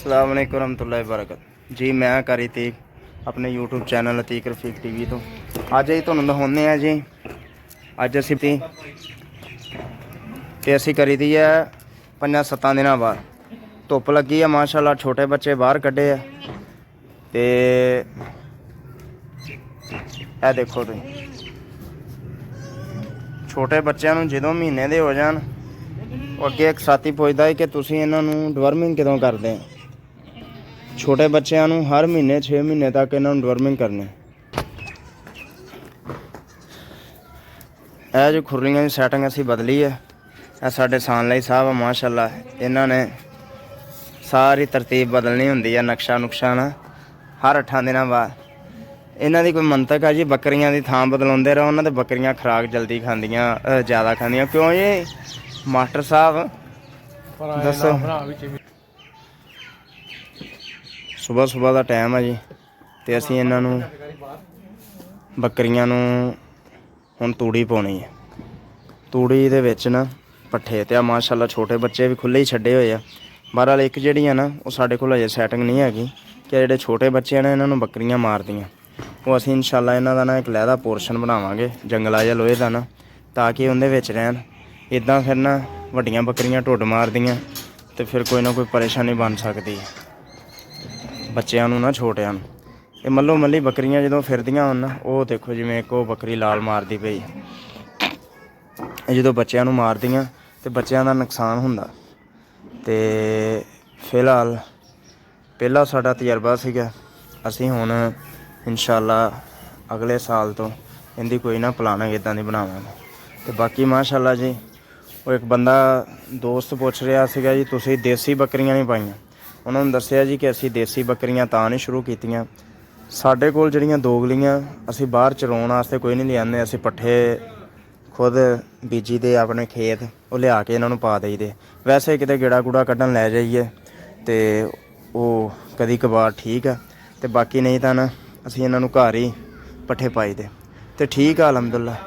अस्सलाम वालेकुम रहमतुल्लाहि वबरकातुहू जी। मैं करी तीक अपने YouTube channel Atiq Rafiq TV तो अज ही तुहानूं दिखाने हैं जी। अज असी असी करी दी है 5-7 दिनों बाद। धुप्प लगी है माशाअल्लाह, छोटे बच्चे बाहर कड्ढे है ते ए देखो तुसीं छोटे बच्चों नूं जदों महीने दे हो जाण अगे एक साथी पुछदा है कि तुसीं इन्हां नूं डिवर्मिंग कदों करदे? छोटे बच्चों नूं हर महीने 6 महीने तक इन्हां नूं डिवर्मिंग करनी। यह जो खुरलियां की सैटिंग असी बदली है। यह साडे सानलाई साहब माशाअल्लाह, इन्हां ने सारी तरतीब बदलनी हुंदी है, नक्शा नुक्शा ना हर 8 दिनों बाद। इन्हां दी कोई मंतक है जी, बकरियां दी थां बदलाउंदे रहो ना तो बकरियां खुराक जल्दी खांदियां, ज़्यादा खांदियां। क्यों जी मास्टर साहब दसो। सुबह सुबह का टाइम है जी तो असी इन्हां नूं बकरियां नूं हुण तूड़ी पाउणी है। तूड़ी दे विच ना पट्ठे ते माशाअल्लाह छोटे बच्चे भी खुले ही छड्डे होए आ। बहरहाल एक जिहड़ी है ना वो साडे कोल अजे सैटिंग नहीं हैगी कि जिहड़े छोटे बच्चे ने इन्हां नूं बकरियां मारदियां। वो असीं इंशाअल्लाह इन्हां दा ना एक लैदा पोर्शन बनावांगे जंगला जिहा लोहे दा ना, ताकि उहदे विच रहण। इदां फिर ना वड्डियां बकरियां ढुੱਡ मारदियां ते फिर कोई ना कोई परेशानी बन सकदी है बच्चों नूं ना, छोटिਆਂ नूं। ये मल्लो मल्ली बकरियां जदों फिरदियां होण ना, वो देखो जिवें एक वो बकरी लाल मारदी पई, जदों बच्चों नूं मारदियां ते बच्चों का नुकसान हुंदा। ते फिलहाल पहला साडा तजर्बा सीगा। असीं हुण इंशाअल्लाह अगले साल तो इहदी कोई ना प्लानिंग इदां दी बनावांगे। ते बाकी माशाअल्लाह जी वो एक बंदा दोस्त पुछ रहा सीगा जी तुसीं देसी बकरियां नहीं पाईआं। उन्होंने दस्सिया जी कि असीं देसी बकरियां तां नहीं शुरू कीतियां, साडे कोल जिहड़ियां दोगलियां असीं बाहर चराउण वास्ते कोई नहीं लिआंदे। असीं पट्ठे खुद बीजी दे अपने खेत वो लिया के इन्हां नूं पा देईदे। वैसे किते गेड़ा गूड़ा कड्ढन लै जाइए तो वो कदी कबार ठीक है, तो बाकी नहीं तां ना असीं इन्हां नूं घर ही पट्ठे पाई दे। तो ठीक है अलहमदुलिल्लाह।